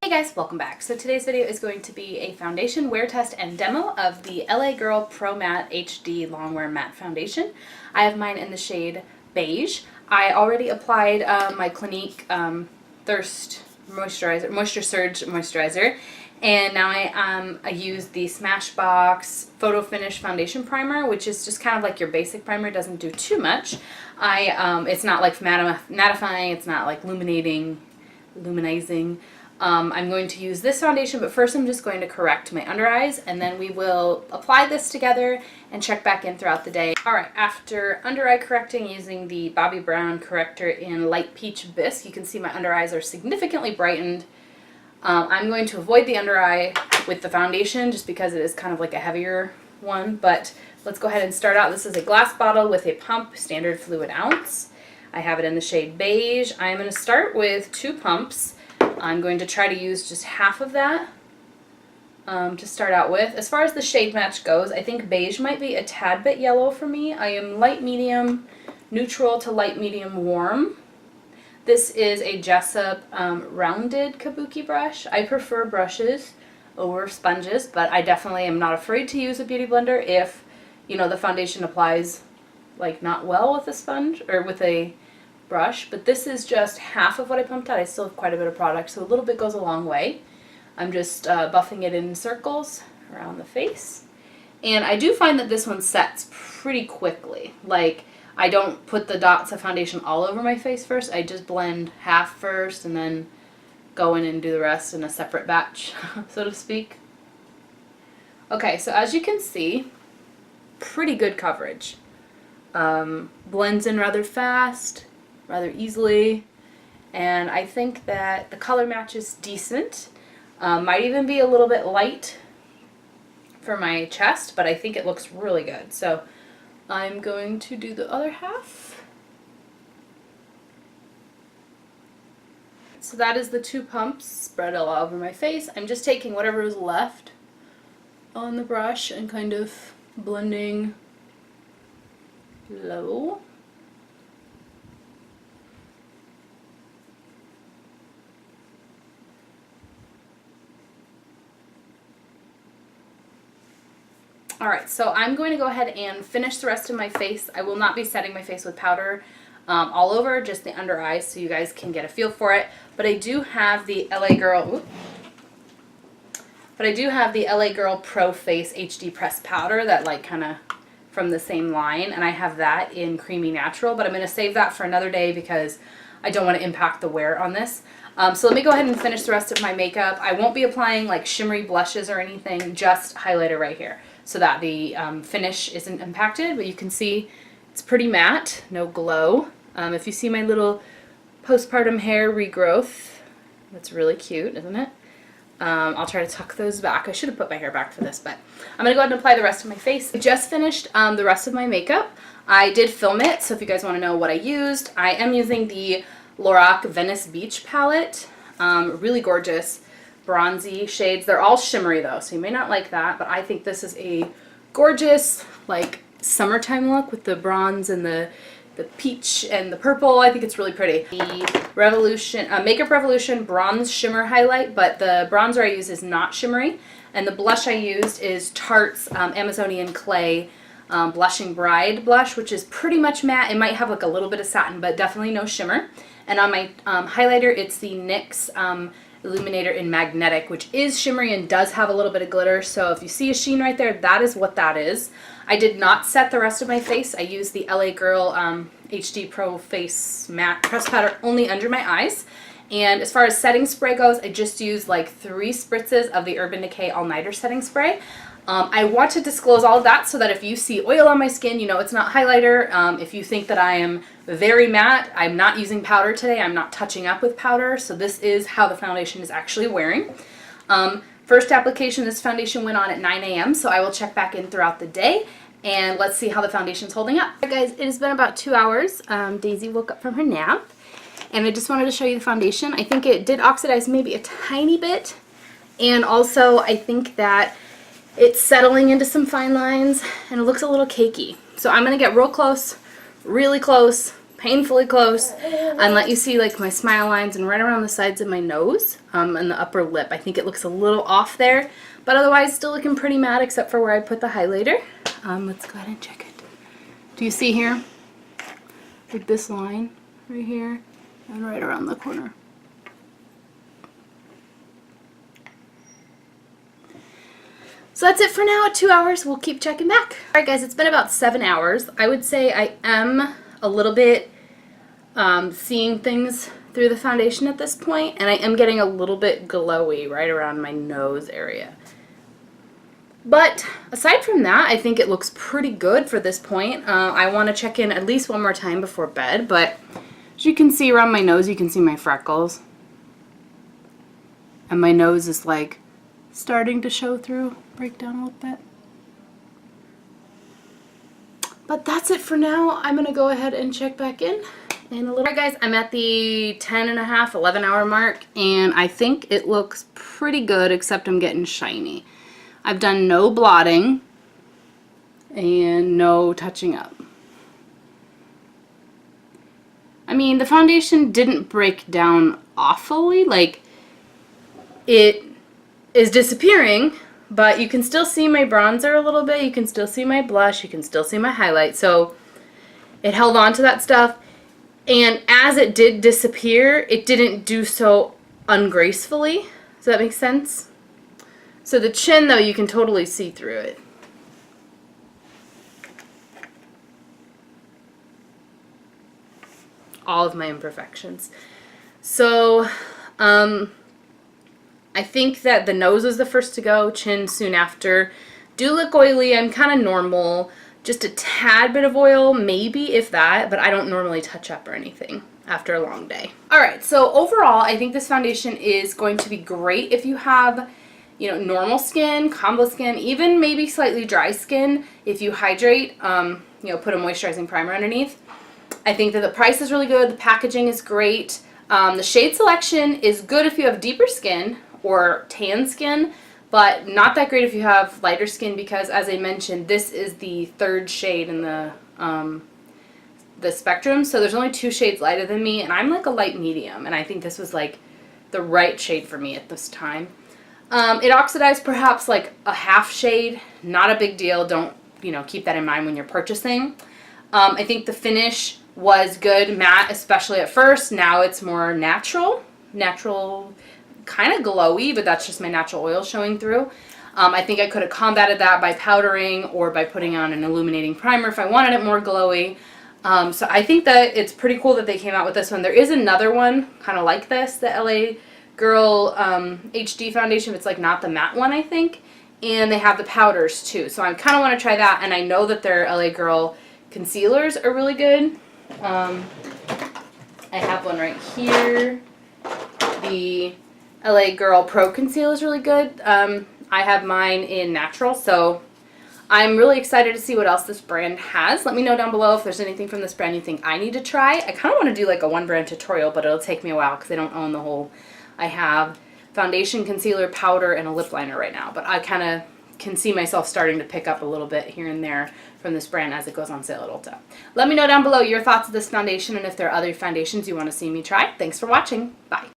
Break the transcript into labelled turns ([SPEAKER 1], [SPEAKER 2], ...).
[SPEAKER 1] Hey guys, welcome back. So today's video is going to be a foundation wear test and demo of the LA Girl Pro Matte HD Longwear Matte Foundation. I have mine in the shade Beige. I already applied my Clinique Thirst Moisture Surge Moisturizer, and now I use the Smashbox Photo Finish Foundation Primer, which is just kind of like your basic primer. It doesn't do too much. It's not like mattifying, it's not like luminizing. I'm going to use this foundation, but first I'm just going to correct my under eyes, and then we will apply this together and check back in throughout the day. Alright, after under eye correcting using the Bobbi Brown corrector in Light Peach Bisque, you can see my under eyes are significantly brightened. I'm going to avoid the under eye with the foundation just because it is kind of like a heavier one, but let's go ahead and start out. This is a glass bottle with a pump, standard fluid ounce. I have it in the shade Beige. I'm going to start with 2 pumps. I'm going to try to use just half of that to start out with. As far as the shade match goes, I think Beige might be a tad bit yellow for me. I am light medium, neutral to light medium warm. This is a Jessup rounded kabuki brush. I prefer brushes over sponges, but I definitely am not afraid to use a beauty blender if, you know, the foundation applies like not well with a sponge or with a brush. But this is just half of what I pumped out. I still have quite a bit of product, so a little bit goes a long way. I'm just buffing it in circles around the face, and I do find that this one sets pretty quickly. Like, I don't put the dots of foundation all over my face first. I just blend half first and then go in and do the rest in a separate batch, so to speak. Okay, so as you can see, pretty good coverage. Blends in rather fast, rather easily, and I think that the color match is decent. Might even be a little bit light for my chest, but I think it looks really good. So I'm going to do the other half. So that is the 2 pumps spread all over my face. I'm just taking whatever is left on the brush and kind of blending low. Alright, so I'm going to go ahead and finish the rest of my face. I will not be setting my face with powder all over, just the under eyes, so you guys can get a feel for it. But I do have the LA Girl Pro Face HD Press Powder that like kind of from the same line, and I have that in Creamy Natural, but I'm going to save that for another day because I don't want to impact the wear on this. So let me go ahead and finish the rest of my makeup. I won't be applying like shimmery blushes or anything, just highlighter right here, so that the finish isn't impacted, but you can see it's pretty matte, no glow. If you see my little postpartum hair regrowth, that's really cute, isn't it? I'll try to tuck those back. I should have put my hair back for this, but I'm going to go ahead and apply the rest of my face. I just finished the rest of my makeup. I did film it, so if you guys want to know what I used, I am using the Lorac Venice Beach palette. Really gorgeous bronzy shades. They're all shimmery though, so you may not like that, but I think this is a gorgeous like summertime look with the bronze and the peach and the purple. I think it's really pretty. The Makeup Revolution Bronze Shimmer Highlight, but the bronzer I use is not shimmery, and the blush I used is Tarte's Amazonian Clay Blushing Bride blush, which is pretty much matte. It might have like a little bit of satin, but definitely no shimmer. And on my highlighter, it's the NYX Illuminator in Magnetic, which is shimmery and does have a little bit of glitter. So if you see a sheen right there, that is what that is. I did not set the rest of my face. I used the LA Girl HD Pro Face Matte Press Powder only under my eyes. And as far as setting spray goes, I just used like 3 spritzes of the Urban Decay All Nighter setting spray. I want to disclose all of that so that if you see oil on my skin, you know it's not highlighter. If you think that I am very matte, I'm not using powder today. I'm not touching up with powder, so this is how the foundation is actually wearing. First application, this foundation went on at 9 a.m., so I will check back in throughout the day, and let's see how the foundation's holding up. Alright guys, it has been about 2 hours. Daisy woke up from her nap, and I just wanted to show you the foundation. I think it did oxidize maybe a tiny bit, and also I think that it's settling into some fine lines, and it looks a little cakey. So I'm going to get real close, really close, painfully close and let you see like my smile lines and right around the sides of my nose and the upper lip. I think it looks a little off there, but otherwise still looking pretty matte except for where I put the highlighter. Let's go ahead and check it. Do you see here? Like this line right here and right around the corner. So that's it for now at 2 hours. We'll keep checking back. All right, guys, it's been about 7 hours. I would say I am a little bit seeing things through the foundation at this point, and I am getting a little bit glowy right around my nose area. But aside from that, I think it looks pretty good for this point. I want to check in at least one more time before bed, but as you can see around my nose, you can see my freckles. And my nose is like starting to show through, break down a little bit. But that's it for now. I'm gonna go ahead and check back in a little. Alright guys, I'm at the 10.5, 11 hour mark, and I think it looks pretty good except I'm getting shiny. I've done no blotting and no touching up. I mean, the foundation didn't break down awfully, like it is disappearing, but you can still see my bronzer a little bit, you can still see my blush, you can still see my highlight, so it held on to that stuff, and as it did disappear, it didn't do so ungracefully. Does that make sense? So the chin, though, you can totally see through it. All of my imperfections. So, I think that the nose was the first to go, chin soon after. Do look oily, I'm kind of normal. Just a tad bit of oil, maybe, if that, but I don't normally touch up or anything after a long day. Alright, so overall, I think this foundation is going to be great if you have, you know, normal skin, combo skin, even maybe slightly dry skin. If you hydrate, you know, put a moisturizing primer underneath. I think that the price is really good, the packaging is great. The shade selection is good if you have deeper skin or tan skin, but not that great if you have lighter skin because, as I mentioned, this is the third shade in the spectrum, so there's only 2 shades lighter than me, and I'm like a light medium, and I think this was like the right shade for me at this time. It oxidized perhaps like a half shade, not a big deal, don't, you know, keep that in mind when you're purchasing. I think the finish was good, matte, especially at first. Now it's more natural, kind of glowy, but that's just my natural oil showing through. I think I could have combated that by powdering or by putting on an illuminating primer if I wanted it more glowy. So I think that it's pretty cool that they came out with this one. There is another one kind of like this, the LA Girl HD foundation. It's like not the matte one, I think. And they have the powders too. So I kind of want to try that, and I know that their LA Girl concealers are really good. I have one right here. The LA Girl Pro Conceal is really good. I have mine in natural, so I'm really excited to see what else this brand has. Let me know down below if there's anything from this brand you think I need to try. I kind of want to do like a one brand tutorial, but it'll take me a while because I don't own the whole. I have foundation, concealer, powder, and a lip liner right now, but I kind of can see myself starting to pick up a little bit here and there from this brand as it goes on sale at Ulta. Let me know down below your thoughts of this foundation and if there are other foundations you want to see me try. Thanks for watching. Bye.